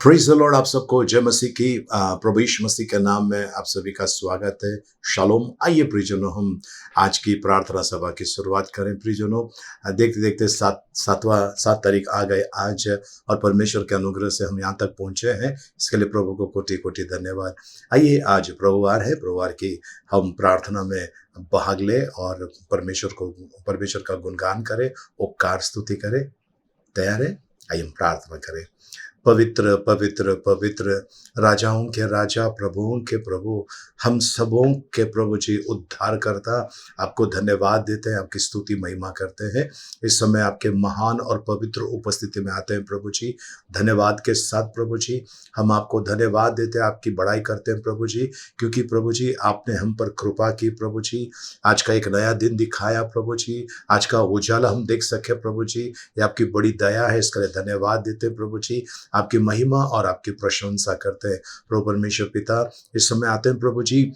Praise the Lord. आप सबको जय मसीह की प्रभु यीशु मसीह के नाम में आप सभी का स्वागत है। शालोम। आइए प्रियजनों, हम आज की प्रार्थना सभा की शुरुआत करें। प्रियजनों, देखते देखते 7 तारीख आ गए आज, और परमेश्वर के अनुग्रह से हम यहाँ तक पहुँचे हैं। इसके लिए प्रभु को कोटि कोटि धन्यवाद। आइए, आज प्रभुवार है, प्रभुवार की हम प्रार्थना में भाग ले और परमेश्वर का गुणगान करें, उपकार स्तुति करें। तैयार है? आइए हम प्रार्थना करें। पवित्र पवित्र पवित्र, राजाओं के राजा, प्रभुओं के प्रभु, हम सबों के प्रभु जी, उद्धार करता, आपको धन्यवाद देते हैं, आपकी स्तुति महिमा करते हैं। इस समय आपके महान और पवित्र उपस्थिति में आते हैं प्रभु जी, धन्यवाद के साथ प्रभु जी। हम आपको धन्यवाद देते हैं, आपकी बड़ाई करते हैं प्रभु जी, क्योंकि प्रभु जी आपने हम पर कृपा की प्रभु जी। आज का एक नया दिन दिखाया प्रभु जी, आज का उजाला हम देख सके प्रभु जी, ये आपकी बड़ी दया है। इसके लिए धन्यवाद देते हैं प्रभु जी, आपकी महिमा और आपकी प्रशंसा करते हैं प्रभु परमेश्वर पिता। इस समय आते हैं प्रभु जी,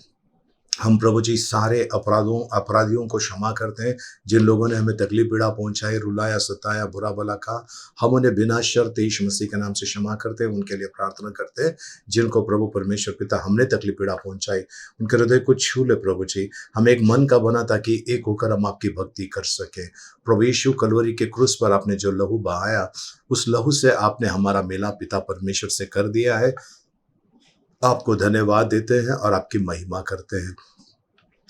हम प्रभु जी सारे अपराधियों को क्षमा करते हैं, जिन लोगों ने हमें तकलीफ पीड़ा पहुंचाई, रुलाया, सताया, बुरा भला कहा, हम उन्हें बिना शर्त यीशु मसीह के नाम से क्षमा करते हैं। उनके लिए प्रार्थना करते हैं जिनको प्रभु परमेश्वर पिता हमने तकलीफ पीड़ा पहुंचाई, उनके हृदय को छू ले प्रभु जी। हम एक मन का बना ताकि एक होकर हम आपकी भक्ति कर सके। प्रभु यीशु, कलवरी के क्रूस पर आपने जो लहू बहाया, उस लहू से आपने हमारा मिलाप पिता परमेश्वर से कर दिया है। आपको धन्यवाद देते हैं और आपकी महिमा करते हैं।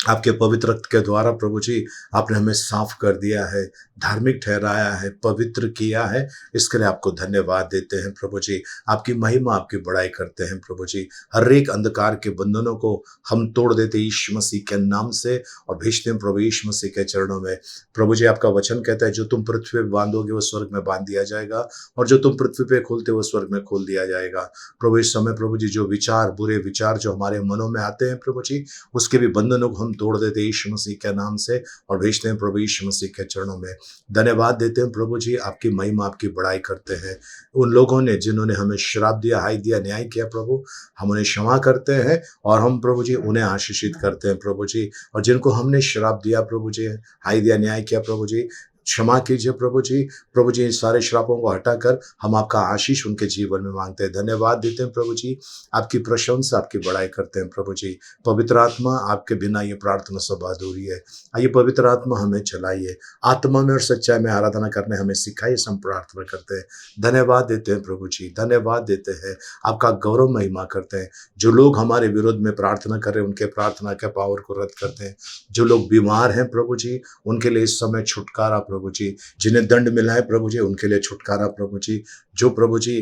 आपके पवित्र रक्त के द्वारा प्रभु जी आपने हमें साफ कर दिया है, धार्मिक ठहराया है, पवित्र किया है। इसके लिए आपको धन्यवाद देते हैं प्रभु जी, आपकी महिमा, आपकी बड़ाई करते हैं प्रभु जी। हर एक अंधकार के बंधनों को हम तोड़ देते यीशु मसीह के नाम से और भेजते हैं प्रभु यीशु मसीह के चरणों में। प्रभु जी, आपका वचन कहता है, जो तुम पृथ्वी पे बांधोगे वो स्वर्ग में बांध दिया जाएगा, और जो तुम पृथ्वी पे खोलते वो स्वर्ग में खोल दिया जाएगा। प्रभु इस समय प्रभु जी, जो विचार, बुरे विचार जो हमारे मनों में आते हैं प्रभु जी, उसके भी बंधनों को हम तोड़ देते हैं यीशु मसीह के नाम से और भेजते हैं प्रभु यीशु मसीह के चरणों में। धन्यवाद देते हैं प्रभु जी, आपकी महिमा, आपकी बड़ाई करते हैं। उन लोगों ने जिन्होंने हमें श्राप दिया, हाय दिया, न्याय किया प्रभु, हम उन्हें क्षमा करते हैं और हम प्रभु जी उन्हें आशीषित करते हैं प्रभु जी। और जिनको हमने श्राप दिया प्रभु जी, हाय दिया, न्याय किया प्रभु जी, क्षमा कीजिए प्रभु जी। प्रभु जी, इन सारे श्रापों को हटाकर हम आपका आशीष उनके जीवन में मांगते हैं। धन्यवाद देते हैं प्रभु जी, आपकी प्रशंसा, आपकी बड़ाई करते हैं प्रभु जी। पवित्र आत्मा, आपके बिना ये प्रार्थना सभा अधूरी है। आइए पवित्र आत्मा हमें चलाइए, आत्मा में और सच्चाई में आराधना करने हमें सिखाइए, हम प्रार्थना करते हैं। धन्यवाद देते हैं प्रभु जी, धन्यवाद देते हैं, आपका गौरव महिमा करते हैं। जो लोग हमारे विरोध में प्रार्थना कर रहे हैं, उनके प्रार्थना के पावर को रद्द करते हैं। जो लोग बीमार हैं प्रभु जी, उनके लिए इस समय छुटकारा प्रभु जी। जिन्हें दंड मिला है प्रभु जी, उनके लिए छुटकारा प्रभु जी। जो प्रभु जी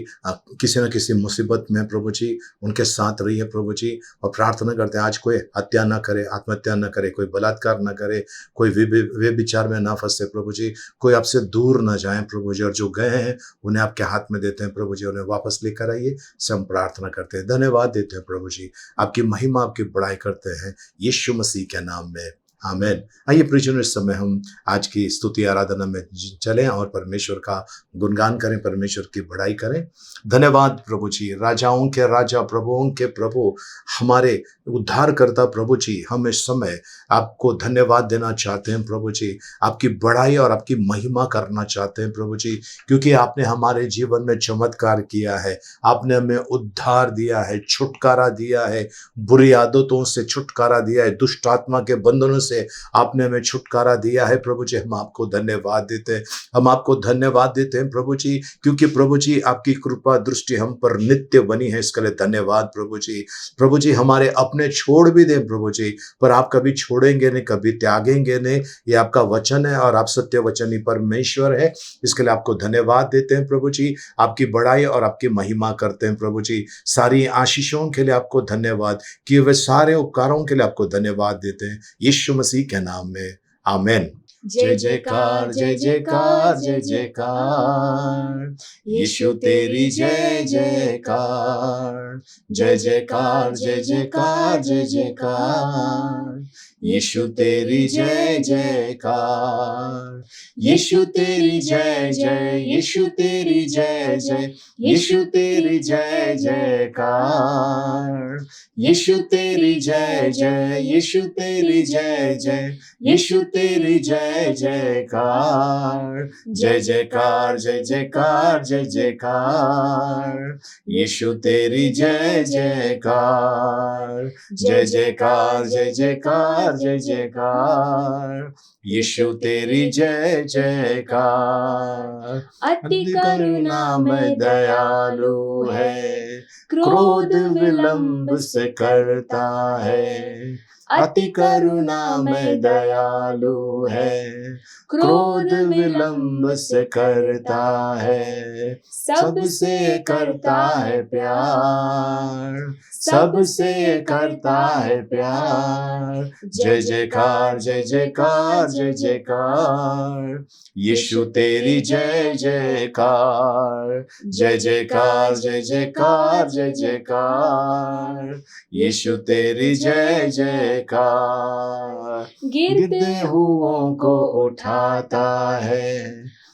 किसी न किसी मुसीबत में प्रभु जी उनके साथ रही है प्रभु जी, और प्रार्थना करते हैं आज कोई हत्या ना करे, आत्महत्या ना करे, कोई बलात्कार ना करे, कोई वे विचार में ना फंसे प्रभु जी, कोई आपसे दूर ना जाए प्रभु जी। और जो गए हैं उन्हें आपके हाथ में देते हैं प्रभु जी, उन्हें वापस लेकर आइए, से हम प्रार्थना करते हैं। धन्यवाद देते हैं प्रभु जी, आपकी महिमा, आपकी बड़ाई करते हैं यीशु मसीह के नाम में, आमेन। आइए प्रियजनों, इस समय हम आज की स्तुति आराधना में चलें और परमेश्वर का गुणगान करें, परमेश्वर की बड़ाई करें। धन्यवाद प्रभु जी, राजाओं के राजा, प्रभुओं के प्रभु, हमारे उद्धार करता प्रभु जी, हम इस समय आपको धन्यवाद देना चाहते हैं प्रभु जी, आपकी बड़ाई और आपकी महिमा करना चाहते हैं प्रभु जी, क्योंकि आपने हमारे जीवन में चमत्कार किया है, आपने हमें उद्धार दिया है, छुटकारा दिया है, बुरी आदतों से छुटकारा दिया है, दुष्ट आत्मा के बंधनों से आपने हमें छुटकारा दिया है प्रभु जी। हम आपको धन्यवाद देते हैं, हम आपको धन्यवाद देते हैं प्रभु जी, क्योंकि प्रभु जी आपकी कृपा दृष्टि हम पर नित्य बनी है। इसके लिए धन्यवाद प्रभु जी। प्रभु जी, हमारे अपने छोड़ भी दें प्रभु जी, पर आप कभी छोड़ेंगे नहीं, कभी त्यागेंगे नहीं, ये आपका वचन है और आप सत्य वचनी परमेश्वर है। इसके लिए आपको धन्यवाद देते हैं प्रभु जी, आपकी बड़ाई और आपकी महिमा करते हैं प्रभु जी। सारी आशीषों के लिए आपको धन्यवाद, कि वे सारे उपकारों के लिए आपको धन्यवाद देते हैं यीशु मसीह के नाम में, आमेन। जय जयकार, जय जयकार, जय जयकार, यीशु तेरी जय जयकार, जय जयकार, जय जयकार, जय जयकार, यीशु तेरी जय जयकार, यीशु तेरी जय जय, यीशु तेरी जय जय, यीशु तेरी जय जयकार, यीशु तेरी जय जय, यीशु तेरी जय जय, यीशु तेरी जय जयकार, जय जयकार जय जयकार जय जयकार, यीशु तेरी जय जयकार, जय जयकार जय जयकार जय जयकार, यीशु तेरी जय जयकार। अति करुणामय दयालु है, क्रोध विलंब से करता है, अति करुणामय दयालु है, क्रोध विलंब से करता है, सबसे करता है प्यार, सबसे करता है प्यार, जय जयकार जय जयकार जय जयकार, यीशु तेरी जय जयकार, जय जयकार जय जयकार जय जयकार, यीशु तेरी जय जयकार। गिरते हुओं को उठाता है,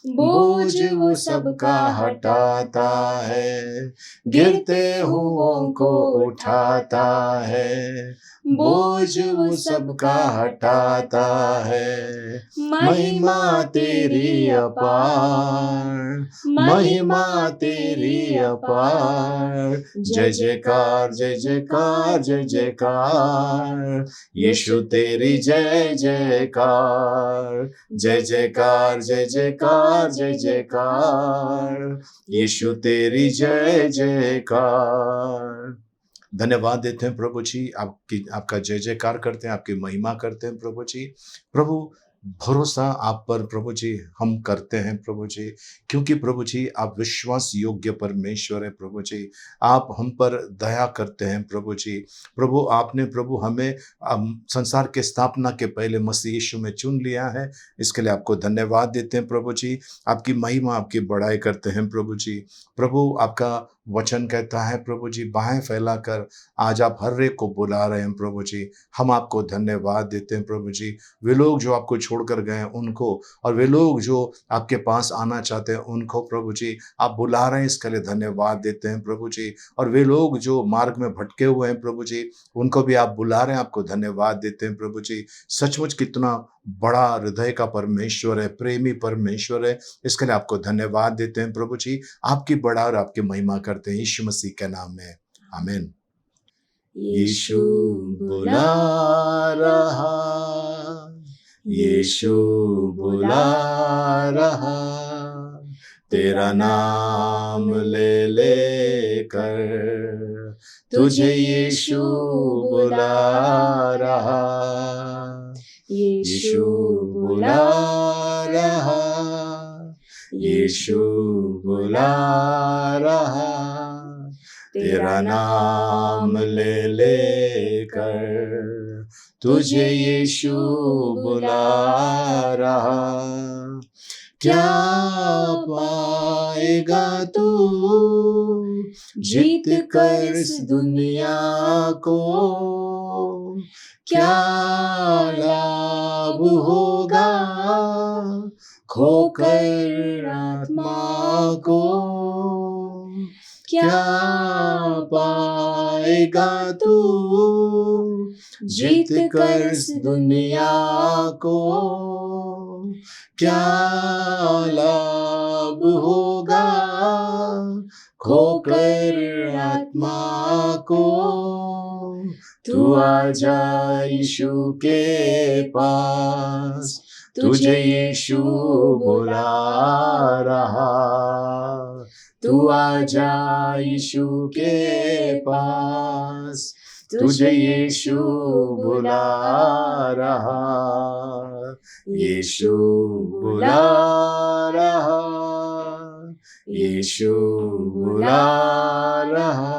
बोझ वो सबका हटाता है, गिरते हुओं को उठाता है, बोझ वो सबका हटाता है, महिमा तेरी अपार, महिमा तेरी अपार, जय जयकार जय जयकार जय जयकार, यीशु तेरी जय जयकार, जय जयकार जय जयकार जय जयकार, यीशु तेरी जय जयकार। धन्यवाद देते हैं प्रभु जी, आपका जय जयकार करते हैं, आपकी महिमा करते हैं प्रभु जी। प्रभु भरोसा आप पर प्रभु जी हम करते हैं प्रभु जी, क्योंकि प्रभु जी आप विश्वास योग्य परमेश्वर है प्रभु जी, आप हम पर दया करते हैं प्रभु जी। प्रभु आपने प्रभु हमें संसार के स्थापना के पहले मसीह यीशु में चुन लिया है, इसके लिए आपको धन्यवाद देते हैं प्रभु जी, आपकी महिमा आपकी बड़ाई करते हैं प्रभु जी। प्रभु आपका वचन कहता है प्रभु जी, बाहें फैलाकर आज आप हर एक को बुला रहे हैं प्रभु जी, हम आपको धन्यवाद देते हैं प्रभु जी। वे लोग जो आपको छोड़कर गए हैं उनको, और वे लोग जो आपके पास आना चाहते हैं उनको प्रभु जी आप बुला रहे हैं, इसके लिए धन्यवाद देते हैं प्रभु जी। और वे लोग जो मार्ग में भटके हुए हैं प्रभु जी, उनको भी आप बुला रहे हैं, आपको धन्यवाद देते हैं प्रभु जी। सचमुच कितना बड़ा हृदय का परमेश्वर है, प्रेमी परमेश्वर है, इसके लिए आपको धन्यवाद देते हैं प्रभु जी। आपकी बड़ा और आपकी महिमा करते हैं यीशु मसीह के नाम में, आमीन। यीशु बुला रहा, यीशु बुला रहा, तेरा नाम ले लेकर तुझे यीशु बुला रहा, यीशु बुला रहा, यीशु बुला रहा, तेरा नाम ले लेकर तुझे यीशु बुला रहा। क्या पाएगा तू जीत कर इस दुनिया को, क्या लाभ होगा खोकर आत्मा को, क्या पाएगा तू जीत कर इस दुनिया को, क्या लाभ होगा खोकर आत्मा को। तू आजा यीशु के पास, तुझे यीशु बुला रहा, तू आजा यीशु के पास, तुझे यीशु बुला रहा, यीशु बुला रहा, यीशु बुला रहा,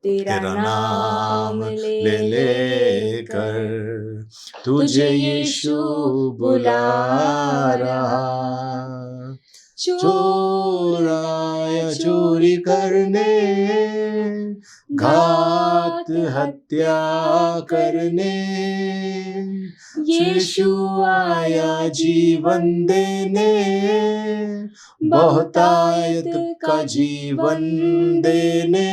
तेरा नाम ले लेकर तुझे यीशु बुला रहा। चोर आया चोरी करने, घात हत्या करने, यीशु आया जीवन देने, बहुतायत का जीवन देने।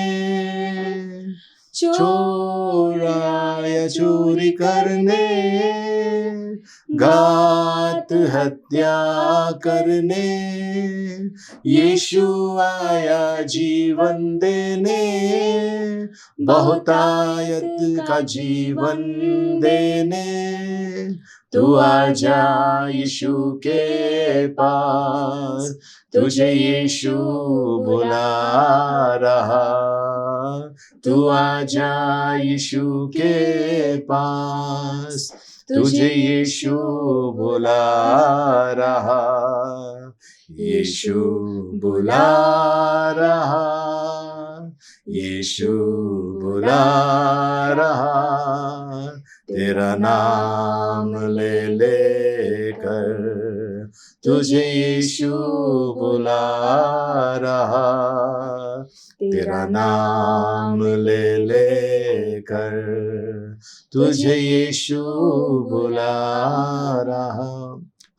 चोर आया चोरी करने, घात हत्या करने। यीशु आया जीवन देने, बहुतायत का जीवन देने। तू आजा यीशु के पास, तुझे यीशु बुला रहा। तू आजा यीशु के पास, तुझे यीशु बुला रहा। यीशु बुला रहा, यीशु बुला रहा। तेरा नाम ले लेकर तुझे यीशु बुला रहा। तेरा नाम ले लेकर तुझे यीशु बुला रहा।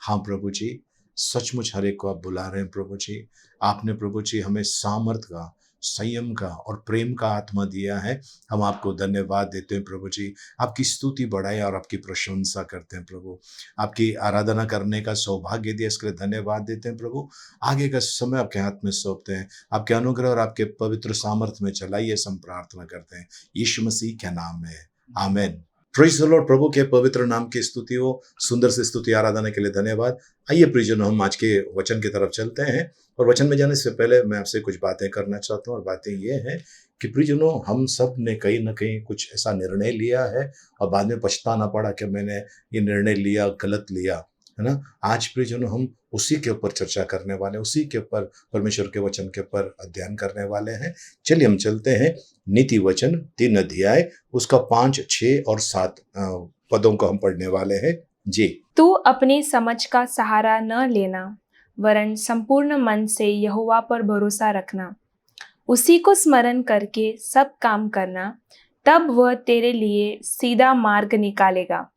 हाँ प्रभु जी, सचमुच हर एक को आप बुला रहे हैं प्रभु जी। आपने प्रभु जी हमें सामर्थ का, संयम का और प्रेम का आत्मा दिया है। हम आपको धन्यवाद देते हैं प्रभु जी। आपकी स्तुति बढ़ाई और आपकी प्रशंसा करते हैं प्रभु। आपकी आराधना करने का सौभाग्य दिया, इसके लिए धन्यवाद देते हैं प्रभु। आगे का समय आपके हाथ में सौंपते हैं। आपके अनुग्रह और आपके पवित्र सामर्थ्य में चलाइए, हम प्रार्थना करते हैं यीशु मसीह के नाम में, आमीन। Praise the Lord. प्रभु के पवित्र नाम की स्तुति हो। सुंदर से स्तुति आराधना के लिए धन्यवाद। आइए प्रियजनों, हम आज के वचन की तरफ चलते हैं और वचन में जाने से पहले मैं आपसे कुछ बातें करना चाहता हूँ। और बातें ये हैं कि प्रियजनों, हम सब ने कहीं ना कहीं कुछ ऐसा निर्णय लिया है और बाद में पछताना पड़ा कि मैंने ये निर्णय लिया, गलत लिया, है ना। आज प्रियजनों, हम उसी के ऊपर चर्चा करने वाले, उसी के ऊपर परमेश्वर के वचन के ऊपर अध्ययन करने वाले हैं। चलिए हम चलते हैं नीति वचन 3 अध्याय, उसका 5, 6 और 7 पदों को हम पढ़ने वाले हैं जी। तू अपनी समझ का सहारा न लेना, वरन संपूर्ण मन से यहोवा पर भरोसा रखना। उसी को स्मरण करके सब काम करना, तब वह तेरे लिए सीधा मार्ग निकालेगा।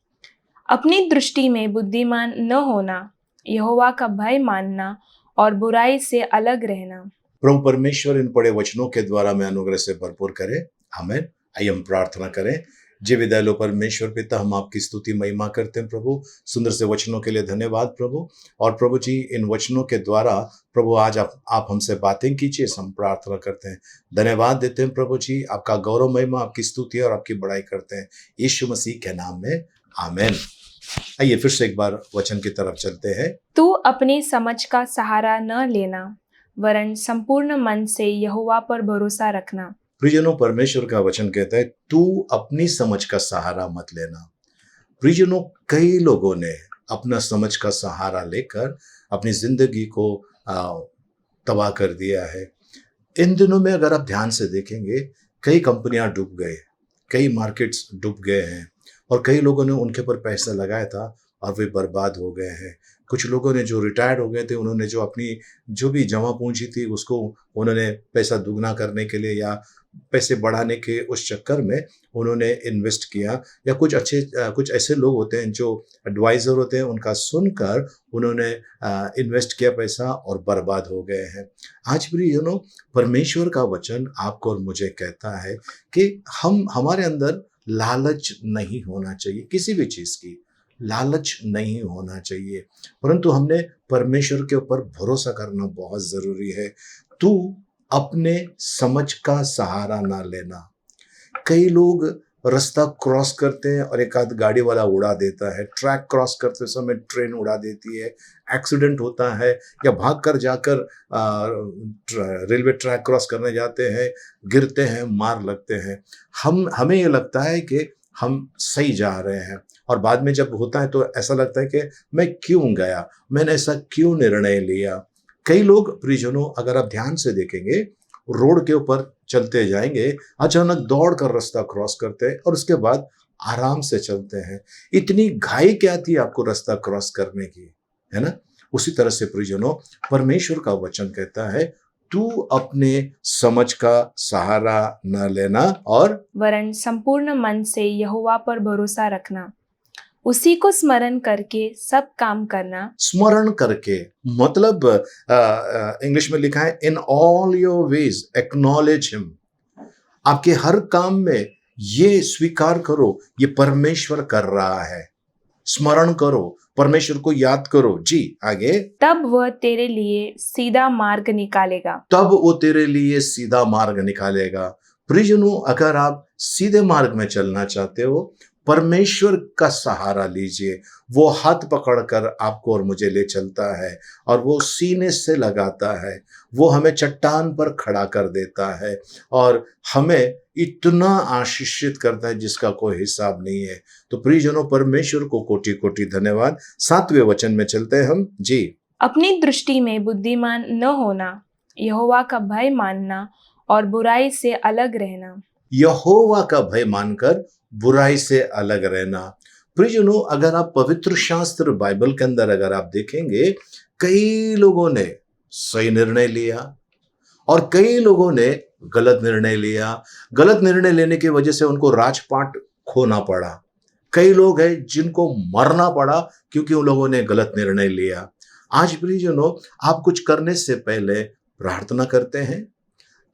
अपनी दृष्टि में बुद्धिमान न होना, यहोवा का भय मानना और बुराई से अलग रहना। प्रभु परमेश्वर इन पढ़े वचनों के द्वारा में अनुग्रह से भरपूर करे, आमीन। आइए हम प्रार्थना करें। जय विद्यालय परमेश्वर पिता, हम आपकी स्तुति महिमा करते हैं प्रभु। सुंदर से वचनों के लिए धन्यवाद प्रभु। और प्रभु जी, इन वचनों के द्वारा प्रभु आज आप हमसे बातें कीजिए, हम प्रार्थना करते हैं। धन्यवाद देते हैं प्रभु जी। आपका गौरव महिमा, आपकी स्तुति और आपकी बड़ाई करते हैं यीशु मसीह के नाम में, आमीन। आइए फिर से एक बार वचन की तरफ चलते हैं। तू अपनी समझ का सहारा न लेना, वरन संपूर्ण मन से यहोवा पर भरोसा रखना। प्रियजनों, परमेश्वर का वचन कहता है तू अपनी समझ का सहारा मत लेना। प्रियजनों, कई लोगों ने अपना समझ का सहारा लेकर अपनी जिंदगी को तबाह कर दिया है। इन दिनों में अगर आप ध्यान से देखेंगे, कई कंपनियां डूब गए, कई मार्केट्स डूब गए हैं और कई लोगों ने उनके पर पैसा लगाया था और वे बर्बाद हो गए हैं। कुछ लोगों ने जो रिटायर्ड हो गए थे, उन्होंने जो अपनी जो भी जमा पूंजी थी उसको उन्होंने पैसा दुगना करने के लिए या पैसे बढ़ाने के उस चक्कर में उन्होंने इन्वेस्ट किया। या कुछ ऐसे लोग होते हैं जो एडवाइज़र होते हैं, उनका सुनकर उन्होंने इन्वेस्ट किया पैसा और बर्बाद हो गए हैं। आज भी परमेश्वर का वचन आपको और मुझे कहता है कि हमारे अंदर लालच नहीं होना चाहिए, किसी भी चीज़ की लालच नहीं होना चाहिए, परंतु हमने परमेश्वर के ऊपर भरोसा करना बहुत ज़रूरी है। तू अपने समझ का सहारा ना लेना। कई लोग रास्ता क्रॉस करते हैं और एक आध गाड़ी वाला उड़ा देता है, ट्रैक क्रॉस करते समय ट्रेन उड़ा देती है, एक्सीडेंट होता है, या भाग कर जाकर रेलवे ट्रैक क्रॉस करने जाते हैं, गिरते हैं, मार लगते हैं। हमें ये लगता है कि हम सही जा रहे हैं और बाद में जब होता है तो ऐसा लगता है कि मैं क्यों गया, मैंने ऐसा क्यों निर्णय लिया। कई लोग प्रियजनों, अगर आप ध्यान से देखेंगे, रोड के ऊपर चलते जाएंगे, अचानक दौड़ कर रास्ता क्रॉस करते हैं और उसके बाद आराम से चलते हैं। इतनी घाई क्या थी आपको रास्ता क्रॉस करने की, है ना। उसी तरह से प्रियजनों, परमेश्वर का वचन कहता है तू अपने समझ का सहारा न लेना और वरन संपूर्ण मन से यहोवा पर भरोसा रखना। उसी को स्मरण करके सब काम करना। स्मरण करके मतलब इंग्लिश में लिखा है in all your ways acknowledge him. आपके हर काम में ये स्वीकार करो ये परमेश्वर कर रहा है। स्मरण करो, परमेश्वर को याद करो। जी आगे। तब वह तेरे लिए सीधा मार्ग निकालेगा। तब वो तेरे लिए सीधा मार्ग निकालेगा। प्रियजनों, अगर आप सीधे मार्ग में चलना चाहते हो, परमेश्वर का सहारा लीजिए। वो हाथ पकड़कर आपको और मुझे ले चलता है और वो सीने से लगाता है। वो हमें चट्टान पर खड़ा कर देता है और हमें इतना आशीषित करता है जिसका कोई हिसाब नहीं है। तो प्रियजनों, परमेश्वर को कोटि कोटि धन्यवाद। 7वें वचन में चलते हैं हम। जी। अपनी दृष्टि में बुद्धिमान न होना, यहोवा का भय मानना और बुराई से अलग रहना। यहोवा का भय मानकर बुराई से अलग रहना। प्रियजनों, अगर आप पवित्र शास्त्र बाइबल के अंदर अगर आप देखेंगे, कई लोगों ने सही निर्णय लिया और कई लोगों ने गलत निर्णय लिया। गलत निर्णय लेने की वजह से उनको राजपाट खोना पड़ा। कई लोग हैं जिनको मरना पड़ा क्योंकि उन लोगों ने गलत निर्णय लिया। आज प्रियजनों, आप कुछ करने से पहले प्रार्थना करते हैं,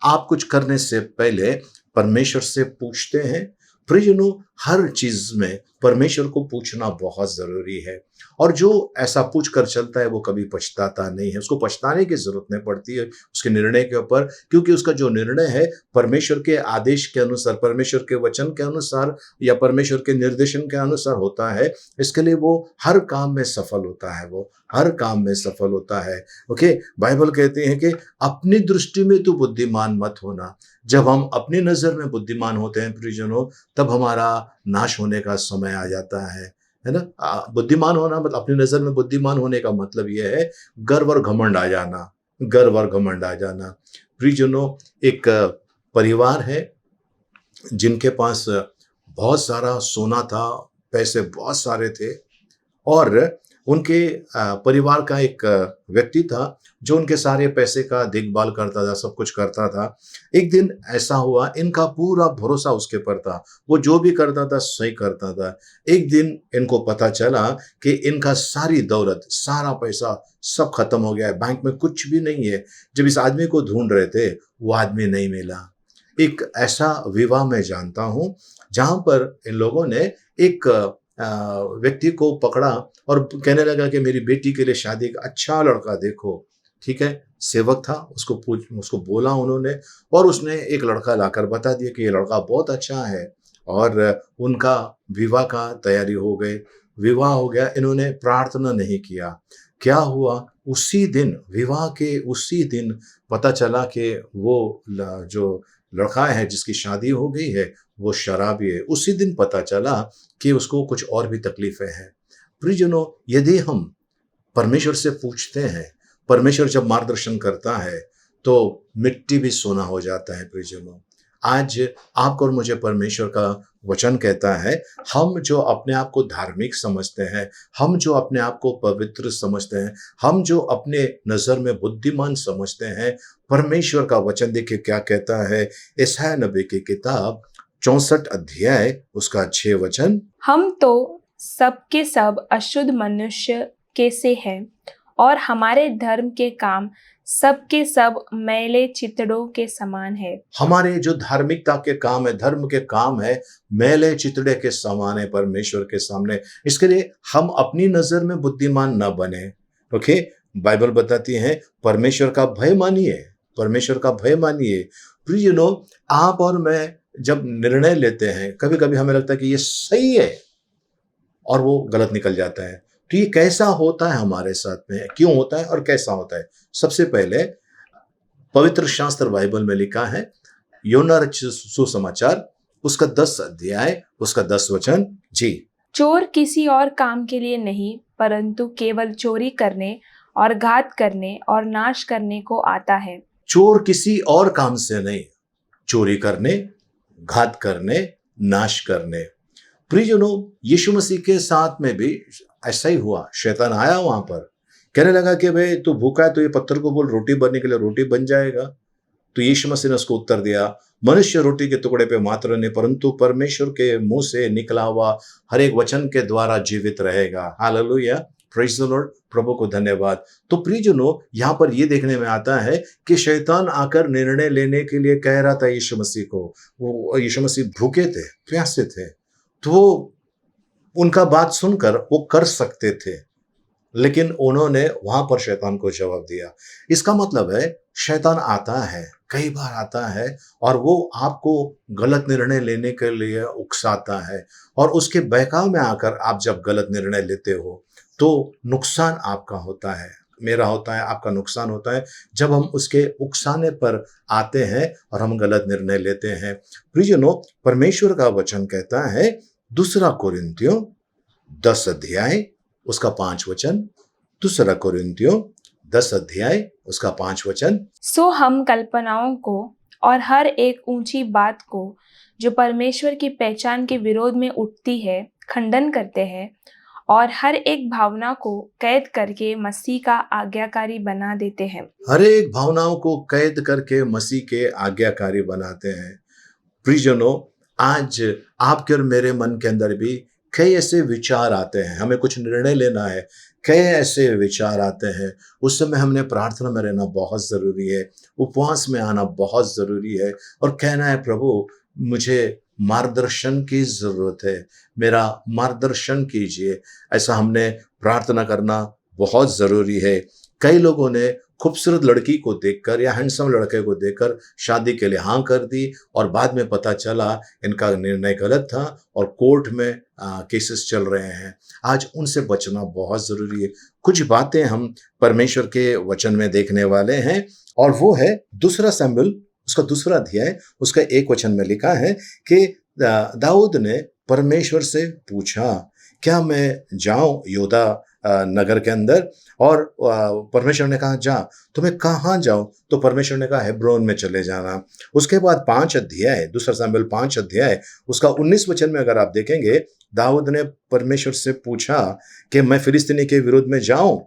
आप कुछ करने से पहले परमेश्वर से पूछते हैं। प्रियजनों, हर चीज में परमेश्वर को पूछना बहुत जरूरी है और जो ऐसा पूछ कर चलता है वो कभी पछताता नहीं है। उसको पछताने की जरूरत नहीं पड़ती है उसके निर्णय के ऊपर, क्योंकि उसका जो निर्णय है परमेश्वर के आदेश के अनुसार, परमेश्वर के वचन के अनुसार या परमेश्वर के निर्देशन के अनुसार होता है। इसके लिए वो हर काम में सफल होता है। वो हर काम में सफल होता है। ओके, बाइबल कहती है कि अपनी दृष्टि में तो बुद्धिमान मत होना। जब हम अपनी नजर में बुद्धिमान होते हैं प्रियजनों, तब हमारा नाश होने का समय आ जाता है ना। बुद्धिमान होना मतलब अपनी नजर में बुद्धिमान होने का मतलब यह है गर्व और घमंड आ जाना, गर्व और घमंड आ जाना। प्रियजनों, एक परिवार है जिनके पास बहुत सारा सोना था, पैसे बहुत सारे थे और उनके परिवार का एक व्यक्ति था जो उनके सारे पैसे का देखभाल करता था, सब कुछ करता था। एक दिन ऐसा हुआ, इनका पूरा भरोसा उसके पर था, वो जो भी करता था सही करता था। एक दिन इनको पता चला कि इनका सारी दौलत, सारा पैसा सब खत्म हो गया है, बैंक में कुछ भी नहीं है। जब इस आदमी को ढूंढ रहे थे वो आदमी नहीं मिला। एक ऐसा विवाह मैं जानता हूँ जहां पर इन लोगों ने एक व्यक्ति को पकड़ा और कहने लगा कि मेरी बेटी के लिए शादी का अच्छा लड़का देखो। ठीक है, सेवक था, उसको बोला उन्होंने और उसने एक लड़का लाकर बता दिया कि ये लड़का बहुत अच्छा है और उनका विवाह का तैयारी हो गई। विवाह हो गया, इन्होंने प्रार्थना नहीं किया। क्या हुआ, उसी दिन, विवाह के उसी दिन पता चला कि वो जो लड़का है जिसकी शादी हो गई है वो शराबी है। उसी दिन पता चला कि उसको कुछ और भी तकलीफें हैं। प्रियजनों, यदि हम परमेश्वर से पूछते हैं, परमेश्वर जब मार्गदर्शन करता है तो मिट्टी भी सोना हो जाता है। प्रियजनों, आज आपको और मुझे परमेश्वर का वचन कहता है, हम जो अपने आप को धार्मिक समझते हैं, हम जो अपने आप को पवित्र समझते हैं, हम जो अपने नजर में बुद्धिमान समझते हैं, परमेश्वर का वचन देखिए क्या कहता है। यशायाह नबी की किताब 64 अध्याय उसका 6 वचन। हम तो सबके सब अशुद्ध मनुष्य के से हैं और हमारे धर्म के काम सबके सब मैले चितड़ों के समान है। हमारे जो धार्मिकता के काम है, धर्म के काम है, मैले चितड़े के समान है परमेश्वर के सामने। इसके लिए हम अपनी नजर में बुद्धिमान न बने। ओके, बाइबल बताती है परमेश्वर का भय मानिए, परमेश्वर का भय मानिए। प्रियजनों, आप और मैं जब निर्णय लेते हैं, कभी कभी हमें लगता है कि ये सही है और वो गलत निकल जाता है। तो ये कैसा होता है हमारे साथ में, क्यों होता है और कैसा होता है? सबसे पहले पवित्र शास्त्र बाइबल में लिखा है, योना रचित सुसमाचार उसका 10 अध्याय उसका 10 वचन। जी। चोर किसी और काम के लिए नहीं, परंतु केवल चोरी करने और घात करने और नाश करने को आता है। चोर किसी और काम से नहीं, चोरी करने, घात करने, नाश करने। प्रियजनों, यीशु मसीह के साथ में भी ऐसा ही हुआ। शैतान आया वहां पर, कहने लगा कि भाई तू भूखा है तो ये पत्थर को बोल रोटी बनने के लिए, रोटी बन जाएगा। तो यीशु मसीह ने उसको उत्तर दिया, मनुष्य रोटी के टुकड़े पे मात्र नहीं परंतु परमेश्वर के मुंह से निकला हुआ हर एक वचन के द्वारा जीवित रहेगा। हालेलुया, प्रेज द लॉर्ड, प्रभु को धन्यवाद। तो प्रियजनों, यहाँ पर ये देखने में आता है कि शैतान आकर निर्णय लेने के लिए कह रहा था यीशु मसीह को। वो यीशु मसीह भूखे थे, प्यासे थे, तो वो उनका बात सुनकर वो कर सकते थे, लेकिन उन्होंने वहां पर शैतान को जवाब दिया। इसका मतलब है शैतान आता है, कई बार आता है और वो आपको गलत निर्णय लेने के लिए उकसाता है, और उसके बहकाव में आकर आप जब गलत निर्णय लेते हो तो नुकसान आपका होता है, मेरा होता है, आपका नुकसान होता है जब हम उसके उकसाने पर आते हैं और हम गलत निर्णय लेते हैं। प्रियजनों, परमेश्वर का वचन कहता है 2 कोरिन्थियों 10 अध्याय उसका 5 वचन, 2 कोरिन्थियों 10 अध्याय उसका 5 वचन। सो हम कल्पनाओं को और हर एक ऊंची बात को जो परमेश्वर की पहचान के विरोध में उठती है खंडन करते हैं, और हर एक भावना को कैद करके मसीह का आज्ञाकारी बना देते हैं। हर एक भावनाओं को कैद करके मसीह के आज्ञाकारी बनाते हैं। प्रियजनों, आज आपके और मेरे मन के अंदर भी कई ऐसे विचार आते हैं, हमें कुछ निर्णय लेना है, कई ऐसे विचार आते हैं, उस समय हमने प्रार्थना में रहना बहुत ज़रूरी है, उपवास में आना बहुत ज़रूरी है और कहना है प्रभु मुझे मार्गदर्शन की ज़रूरत है, मेरा मार्गदर्शन कीजिए। ऐसा हमने प्रार्थना करना बहुत ज़रूरी है। कई लोगों ने खूबसूरत लड़की को देखकर या हैंडसम लड़के को देखकर शादी के लिए हाँ कर दी और बाद में पता चला इनका निर्णय गलत था और कोर्ट में केसेस चल रहे हैं। आज उनसे बचना बहुत ज़रूरी है। कुछ बातें हम परमेश्वर के वचन में देखने वाले हैं और वो है 2 शमूएल उसका 2 अध्याय उसका 1 वचन में लिखा है कि दाऊद ने परमेश्वर से पूछा क्या मैं जाऊं यहूदा नगर के अंदर, और परमेश्वर ने कहा जा। तो मैं कहाँ जाऊं? तो परमेश्वर ने कहा हेब्रोन में चले जाना। उसके बाद 5 अध्याय 2 शमूएल 5 अध्याय उसका 19 वचन में अगर आप देखेंगे, दाऊद ने परमेश्वर से पूछा कि मैं फिलिस्तीनी के विरुद्ध में जाऊं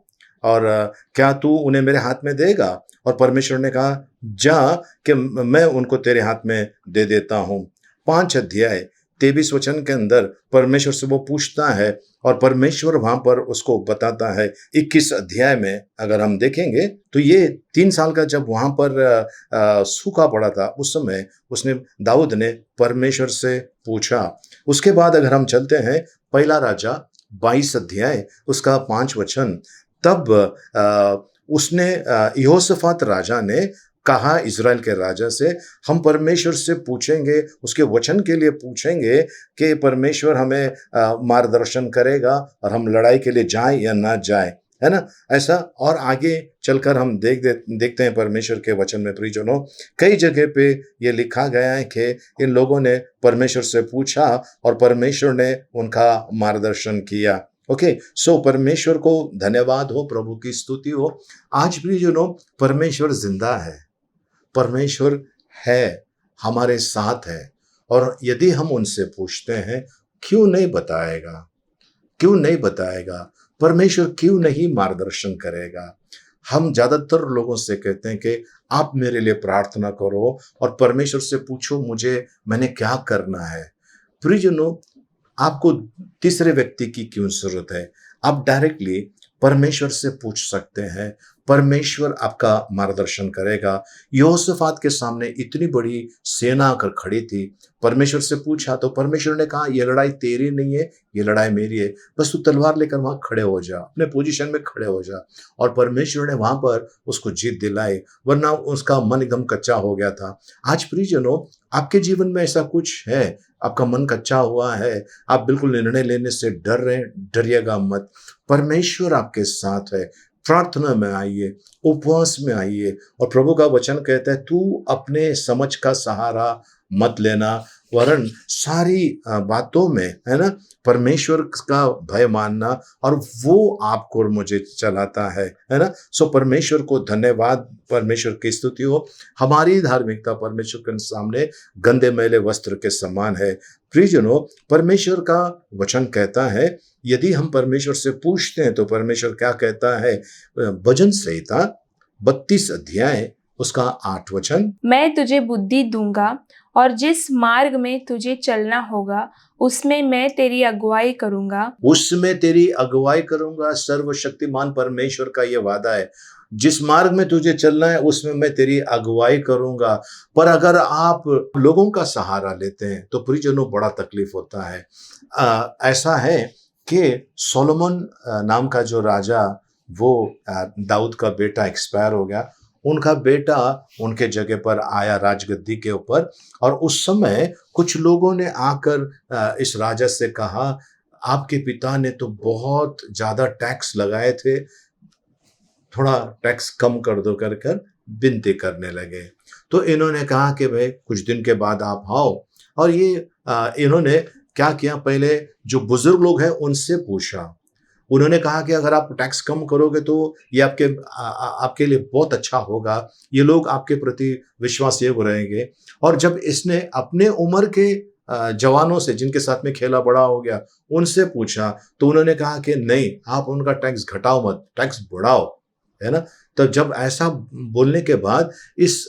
और क्या तू उन्हें मेरे हाथ में देगा? और परमेश्वर ने कहा जा कि मैं उनको तेरे हाथ में दे देता हूं। 5 अध्याय 23 वचन के अंदर परमेश्वर से वो पूछता है और परमेश्वर वहां पर उसको बताता है। 21 अध्याय में अगर हम देखेंगे तो ये 3 साल का जब वहां पर सूखा पड़ा था उस समय उसने दाऊद ने परमेश्वर से पूछा। उसके बाद अगर हम चलते हैं 1 राजा 22 अध्याय उसका 5 वचन, तब उसने यहोशाफात राजा ने कहा इज़राइल के राजा से हम परमेश्वर से पूछेंगे, उसके वचन के लिए पूछेंगे कि परमेश्वर हमें मार्गदर्शन करेगा और हम लड़ाई के लिए जाएं या ना जाएं, है ना। ऐसा और आगे चलकर हम देखते हैं परमेश्वर के वचन में प्रियजनों कई जगह पे ये लिखा गया है कि इन लोगों ने परमेश्वर से पूछा और परमेश्वर ने उनका मार्गदर्शन किया। ओके, सो परमेश्वर को धन्यवाद हो, प्रभु की स्तुति हो। आज प्रियजनों परमेश्वर जिंदा है, परमेश्वर है, हमारे साथ है, और यदि हम उनसे पूछते हैं क्यों नहीं बताएगा, क्यों नहीं बताएगा, परमेश्वर क्यों नहीं मार्गदर्शन करेगा। हम ज़्यादातर लोगों से कहते हैं कि आप मेरे लिए प्रार्थना करो और परमेश्वर से पूछो मुझे मैंने क्या करना है। प्रियजनों, आपको तीसरे व्यक्ति की क्यों जरूरत है? आप डायरेक्टली परमेश्वर से पूछ सकते हैं, परमेश्वर आपका मार्गदर्शन करेगा। यहोशाफात के सामने इतनी बड़ी सेना आकर खड़ी थी, परमेश्वर से पूछा तो परमेश्वर ने कहा ये लड़ाई तेरी नहीं है, ये लड़ाई मेरी है, बस तू तलवार लेकर वहां खड़े हो जा, अपने पोजीशन में खड़े हो जा। और परमेश्वर ने वहां पर उसको जीत दिलाई, वरना उसका मन एकदम कच्चा हो गया था। आज प्रियजनों आपके जीवन में ऐसा कुछ है, आपका मन कच्चा हुआ है, आप बिल्कुल निर्णय लेने से डर रहे हैं, डरिएगा मत, परमेश्वर आपके साथ है। प्रार्थना में आइए, उपवास में आइए, और प्रभु का वचन कहता है तू अपने समझ का सहारा मत लेना, वरन सारी बातों में, है ना, परमेश्वर का भय मानना, और वो आपको और मुझे चलाता है ना। सो परमेश्वर को धन्यवाद, परमेश्वर की स्तुति हो। हमारी धार्मिकता परमेश्वर के सामने गंदे मैले वस्त्र के समान है। प्रियजनों, परमेश्वर का वचन कहता है यदि हम परमेश्वर से पूछते हैं तो परमेश्वर क्या कहता है? भजन संहिता 32 अध्याय उसका 8 वचन, मैं तुझे बुद्धि दूंगा और जिस मार्ग में तुझे चलना होगा उसमें मैं तेरी अगुवाई करूँगा। उसमें तेरी अगुवाई करूंगा। सर्वशक्तिमान परमेश्वर का ये वादा है, जिस मार्ग में तुझे चलना है उसमें मैं तेरी अगुवाई करूंगा। पर अगर आप लोगों का सहारा लेते हैं तो परिजनों बड़ा तकलीफ होता है। ऐसा है कि सोलोमन नाम का जो राजा, वो दाऊद का बेटा एक्सपायर हो गया। उनका बेटा उनके जगह पर आया राजगद्दी के ऊपर, और उस समय कुछ लोगों ने आकर इस राजा से कहा, आपके पिता ने तो बहुत ज़्यादा टैक्स लगाए थे, थोड़ा टैक्स कम कर दो कर कर विनती करने लगे। तो इन्होंने कहा कि भाई कुछ दिन के बाद आप आओ। और ये इन्होंने क्या किया, पहले जो बुजुर्ग लोग हैं उनसे पूछा। उन्होंने कहा कि अगर आप टैक्स कम करोगे तो ये आपके लिए बहुत अच्छा होगा, ये लोग आपके प्रति विश्वासयोग्य रहेंगे। और जब इसने अपने उम्र के जवानों से, जिनके साथ में खेला बड़ा हो गया, उनसे पूछा, तो उन्होंने कहा कि नहीं, आप उनका टैक्स घटाओ मत, टैक्स बढ़ाओ, है ना। तो जब ऐसा बोलने के बाद इस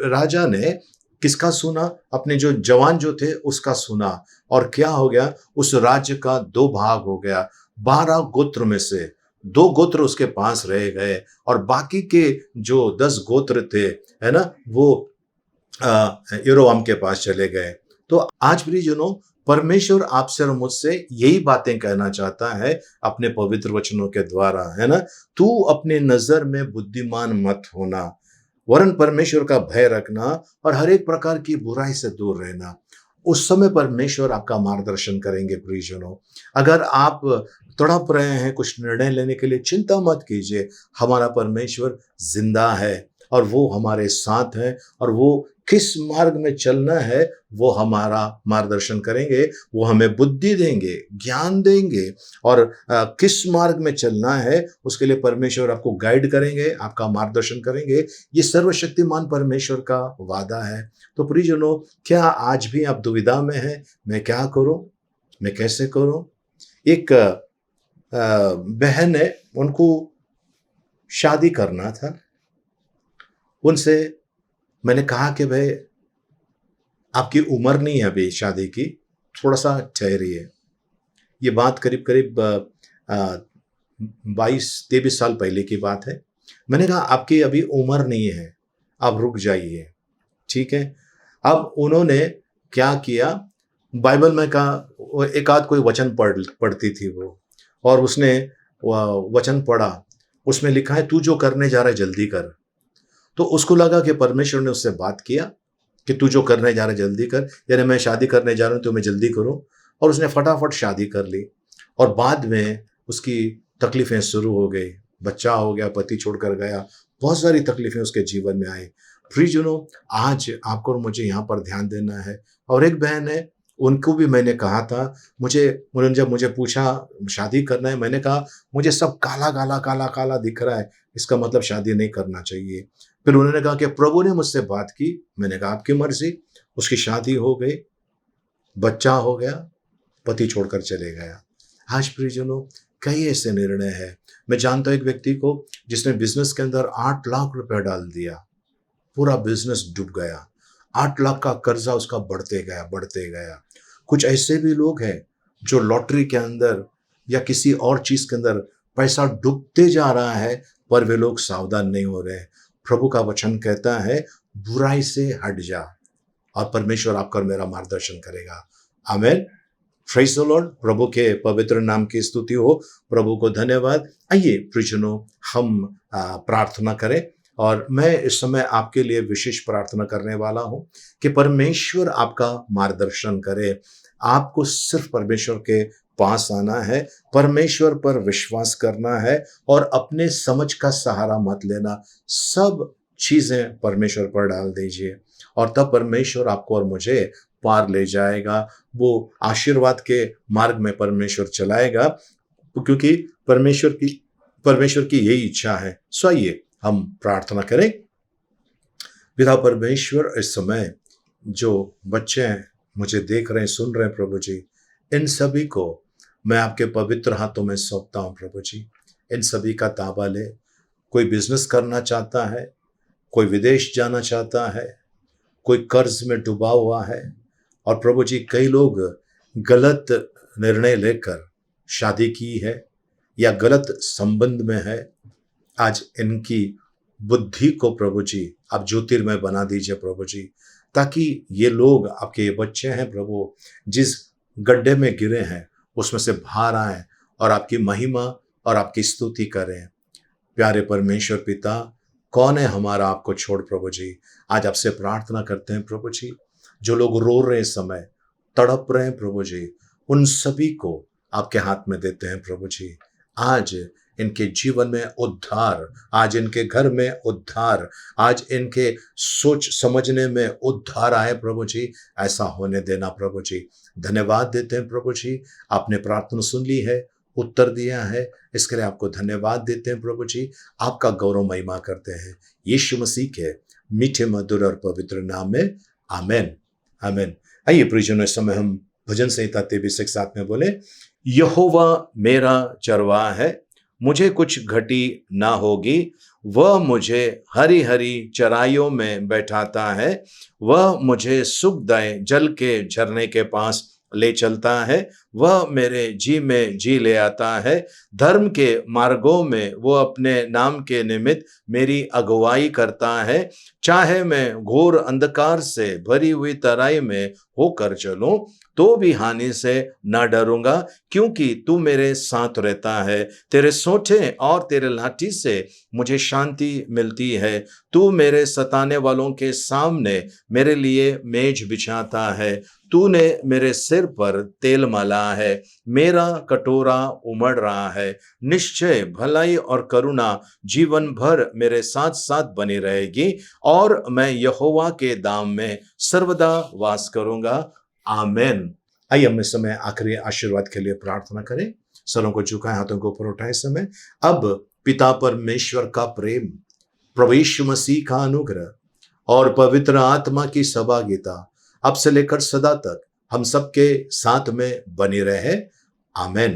राजा ने किसका सुना? अपने जो जवान जो थे उसका सुना। और क्या हो गया, उस राज्य का 2 भाग हो गया। 12 गोत्र में से 2 गोत्र उसके पास रह गए, और बाकी के जो 10 गोत्र थे, है ना, वो यरोबाम के पास चले गए। तो आज प्रियजनों, परमेश्वर आपसे और मुझसे यही बातें कहना चाहता है अपने पवित्र वचनों के द्वारा, है ना। तू अपने नजर में बुद्धिमान मत होना, वरन परमेश्वर का भय रखना और हर एक प्रकार की बुराई से दूर रहना। उस समय परमेश्वर आपका मार्गदर्शन करेंगे। प्रियजनों, अगर आप तड़प रहे हैं कुछ निर्णय लेने के लिए, चिंता मत कीजिए। हमारा परमेश्वर जिंदा है और वो हमारे साथ है, और वो किस मार्ग में चलना है वो हमारा मार्गदर्शन करेंगे। वो हमें बुद्धि देंगे, ज्ञान देंगे, और किस मार्ग में चलना है उसके लिए परमेश्वर आपको गाइड करेंगे, आपका मार्गदर्शन करेंगे। ये सर्वशक्तिमान परमेश्वर का वादा है। तो प्रियजनों, क्या आज भी आप दुविधा में हैं, मैं क्या करूं, मैं कैसे करूं? एक बहन है, उनको शादी करना था। उनसे मैंने कहा कि भाई आपकी उम्र नहीं है अभी शादी की, थोड़ा सा ठहरिए। ये बात करीब करीब 22-23 साल पहले की बात है। मैंने कहा आपकी अभी उम्र नहीं है, आप रुक जाइए, ठीक है। अब उन्होंने क्या किया, बाइबल में कहा, एक आध कोई वचन पढ़ती थी वो, और उसने वचन पढ़ा, उसमें लिखा है तू जो करने जा रहा है जल्दी कर। तो उसको लगा कि परमेश्वर ने उससे बात किया कि तू जो करने जा रहा है जल्दी कर, यानी मैं शादी करने जा रहा हूँ तो मैं जल्दी करूँ। और उसने फटाफट शादी कर ली, और बाद में उसकी तकलीफें शुरू हो गई, बच्चा हो गया, पति छोड़कर गया, बहुत सारी तकलीफें उसके जीवन में आई। प्रियजनों, आज आपको और मुझे यहाँ पर ध्यान देना है। और एक बहन है, उनको भी मैंने कहा था, उन्होंने जब मुझे पूछा शादी करना है, मैंने कहा मुझे सब काला काला काला काला दिख रहा है, इसका मतलब शादी नहीं करना चाहिए। फिर उन्होंने कहा कि प्रभु ने मुझसे बात की। मैंने कहा आपकी मर्जी। उसकी शादी हो गई, बच्चा हो गया, पति छोड़कर चले गया। आज प्रियजनों, कई ऐसे निर्णय हैं। मैं जानता हूं एक व्यक्ति को जिसने बिजनेस के अंदर 8 लाख रुपया डाल दिया, पूरा बिजनेस डूब गया। 8 लाख का कर्जा उसका बढ़ते गया। कुछ ऐसे भी लोग हैं जो लॉटरी के अंदर या किसी और चीज के अंदर पैसा डूबते जा रहा है, पर वे लोग सावधान नहीं हो रहे। प्रभु का वचन कहता है बुराई से हट जा, और परमेश्वर आपका और मेरा मार्गदर्शन करेगा। आमीन। Praise the Lord. प्रभु के पवित्र नाम की स्तुति हो। प्रभु को धन्यवाद। आइए प्रियजनों, हम प्रार्थना करें। और मैं इस समय आपके लिए विशेष प्रार्थना करने वाला हूं कि परमेश्वर आपका मार्गदर्शन करे। आपको सिर्फ परमेश्वर के पास आना है, परमेश्वर पर विश्वास करना है, और अपने समझ का सहारा मत लेना। सब चीजें परमेश्वर पर डाल दीजिए, और तब परमेश्वर आपको और मुझे पार ले जाएगा। वो आशीर्वाद के मार्ग में परमेश्वर चलाएगा, क्योंकि परमेश्वर की यही इच्छा है। सो आइए हम प्रार्थना करें। पिता परमेश्वर, इस समय जो बच्चे मुझे देख रहे हैं, सुन रहे हैं, प्रभु जी, इन सभी को मैं आपके पवित्र हाथों में सौंपता हूं। प्रभु जी, इन सभी का ताबा ले। कोई बिजनेस करना चाहता है, कोई विदेश जाना चाहता है, कोई कर्ज में डूबा हुआ है, और प्रभु जी कई लोग गलत निर्णय लेकर शादी की है या गलत संबंध में है। आज इनकी बुद्धि को प्रभु जी आप ज्योतिर्मय बना दीजिए प्रभु जी, ताकि ये लोग आपके ये बच्चे हैं प्रभु, जिस गड्ढे में गिरे हैं उसमें से बाहर आए और आपकी महिमा और आपकी स्तुति करें। प्यारे परमेश्वर पिता, कौन है हमारा आपको छोड़ प्रभु जी। आज आपसे प्रार्थना करते हैं प्रभु जी, जो लोग रो रहे हैं, समय तड़प रहे हैं प्रभु जी, उन सभी को आपके हाथ में देते हैं प्रभु जी। आज इनके जीवन में उद्धार, आज इनके घर में उद्धार, आज इनके सोच समझने में उद्धार आए प्रभु जी, ऐसा होने देना प्रभु जी। धन्यवाद देते हैं प्रभु जी, आपने प्रार्थना सुन ली है, उत्तर दिया है, इसके लिए आपको धन्यवाद देते हैं प्रभु जी। आपका गौरव महिमा करते हैं यीशु मसीह के मीठे मधुर और पवित्र नाम में, आमेन आमेन। आइए प्रियजनों, इस समय हम भजन संहिता 23 के साथ में बोले, यहोवा मेरा चरवाहा है, मुझे कुछ घटी ना होगी। वह मुझे हरी हरी चराइयों में बैठाता है, वह मुझे सुखदायक जल के झरने के पास ले चलता है। वह मेरे जी में जी ले आता है, धर्म के मार्गों में वो अपने नाम के निमित्त मेरी अगुवाई करता है। चाहे मैं घोर अंधकार से भरी हुई तराई में होकर चलूं, तो भी हानि से न डरूंगा, क्योंकि तू मेरे साथ रहता है। तेरे सोंठे और तेरे लाठी से मुझे शांति मिलती है। तू मेरे सताने वालों के सामने मेरे लिए मेज बिछाता है। तूने मेरे सिर पर तेल मला है, मेरा कटोरा उमड़ रहा है। निश्चय भलाई और करुणा जीवन भर मेरे साथ साथ बनी रहेगी, और मैं यहोवा के धाम में सर्वदा वास करूंगा। आमेन। आइए हम इस समय आखिरी आशीर्वाद के लिए प्रार्थना करें। सरों को झुकाएं, हाथों को ऊपर उठाएं। समय अब पिता परमेश्वर का प्रेम, प्रभु यीशु मसीह का अनुग्रह और पवित्र आत्मा की सहभागिता अब से लेकर सदा तक हम सबके साथ में बनी रहे। आमेन।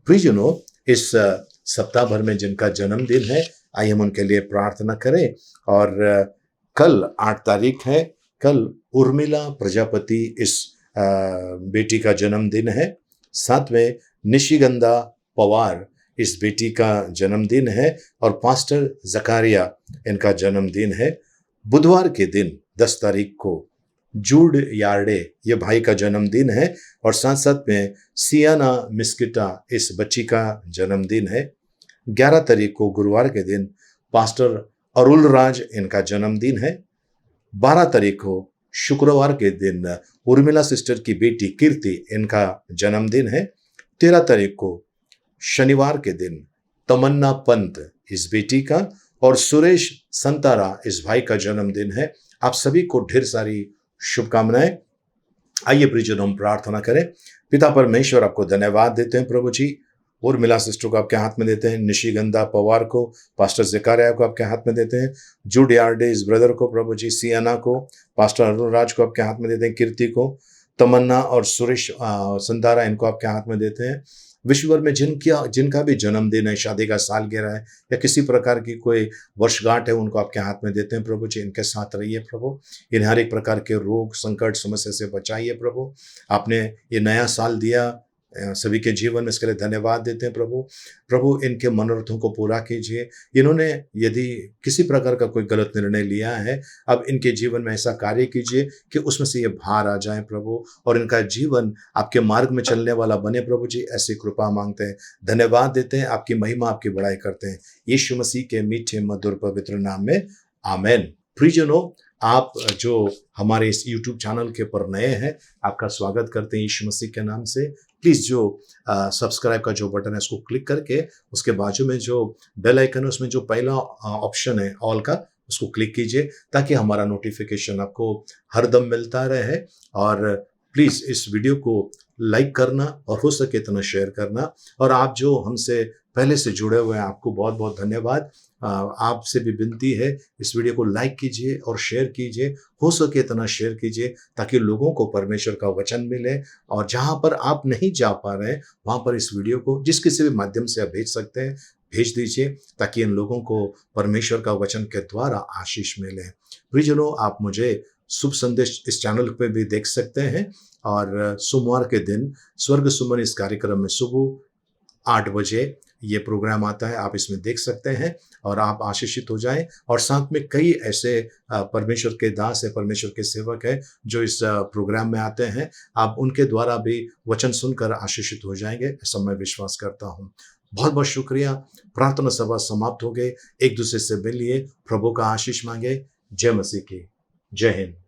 प्रियजनों, इस सप्ताह भर में जिनका जन्मदिन है, आइए हम उनके लिए प्रार्थना करें। और कल 8 तारीख है, कल उर्मिला प्रजापति इस बेटी का जन्मदिन है। साथ में निशिगंधा पवार इस बेटी का जन्मदिन है, और पास्टर जकारिया इनका जन्मदिन है। बुधवार के दिन 10 तारीख को जूड यार्डे ये भाई का जन्मदिन है, और साथ साथ में सियाना मिस्किटा इस बच्ची का जन्मदिन है। 11 तारीख को गुरुवार के दिन पास्टर अरुल राज इनका जन्मदिन है। 12 तारीख को शुक्रवार के दिन उर्मिला सिस्टर की बेटी कीर्ति इनका जन्मदिन है। 13 तारीख को शनिवार के दिन तमन्ना पंत इस बेटी का और सुरेश संतारा इस भाई का जन्मदिन है। आप सभी को ढेर सारी शुभकामनाएं। आइए प्रियजनों, हम प्रार्थना करें। पिता परमेश्वर, आपको धन्यवाद देते हैं प्रभु जी। उर्मिला सिस्टर को आपके हाथ में देते हैं, निशिगंधा पवार को, पास्टर जकारिया को आपके हाथ में देते हैं, जूड यार्डे इस ब्रदर को प्रभु जी, सियाना को, पास्टर अरुणराज को आपके हाथ में देते हैं, कीर्ति को, तमन्ना और सुरेश संतारा इनको आपके हाथ में देते हैं। विश्व भर में जिनका भी जन्मदिन है, शादी का सालगिरह है या किसी प्रकार की कोई वर्षगांठ है, उनको आपके हाथ में देते हैं प्रभु जी। इनके साथ रहिए प्रभु, इन्हें हर एक प्रकार के रोग संकट समस्या से बचाइए प्रभु। आपने ये नया साल दिया सभी के जीवन में, इसके लिए धन्यवाद देते हैं प्रभु। प्रभु इनके मनोरथों को पूरा कीजिए। इन्होंने यदि किसी प्रकार का कोई गलत निर्णय लिया है, अब इनके जीवन में ऐसा कार्य कीजिए कि उसमें से ये बाहर आ जाए प्रभु, और इनका जीवन आपके मार्ग में चलने वाला बने प्रभु जी। ऐसी कृपा मांगते हैं, धन्यवाद देते हैं, आपकी महिमा आपकी बड़ाई करते हैं यीशु मसीह के मीठे मधुर पवित्र नाम में, आमेन। प्रियजनों, आप जो हमारे इस YouTube चैनल के पर नए हैं, आपका स्वागत करते हैं यीशु मसीह के नाम से। प्लीज़ जो सब्सक्राइब का जो बटन है उसको क्लिक करके उसके बाजू में जो बेल आइकन है उसमें जो पहला ऑप्शन है ऑल का, उसको क्लिक कीजिए, ताकि हमारा नोटिफिकेशन आपको हरदम मिलता रहे। और प्लीज़ इस वीडियो को लाइक करना और हो सके इतना शेयर करना। और आप जो हमसे पहले से जुड़े हुए हैं, आपको बहुत बहुत धन्यवाद। आपसे भी विनती है, इस वीडियो को लाइक कीजिए और शेयर कीजिए, हो सके इतना शेयर कीजिए, ताकि लोगों को परमेश्वर का वचन मिले। और जहाँ पर आप नहीं जा पा रहे हैं, वहाँ पर इस वीडियो को जिस किसी भी माध्यम से आप भेज सकते हैं, भेज दीजिए, ताकि इन लोगों को परमेश्वर का वचन के द्वारा आशीष मिले। प्रियजनों, आप मुझे शुभ संदेश इस चैनल पे भी देख सकते हैं। और सोमवार के दिन स्वर्ग सुमन इस कार्यक्रम में सुबह 8 बजे ये प्रोग्राम आता है, आप इसमें देख सकते हैं और आप आशीषित हो जाएं। और साथ में कई ऐसे परमेश्वर के दास है, परमेश्वर के सेवक है जो इस प्रोग्राम में आते हैं, आप उनके द्वारा भी वचन सुनकर आशीषित हो जाएंगे, ऐसा मैं विश्वास करता हूँ। बहुत बहुत शुक्रिया। प्रार्थना सभा समाप्त हो गए। एक दूसरे से मिलिए, प्रभु का आशीष मांगे। जय मसीह की। जय हिंद।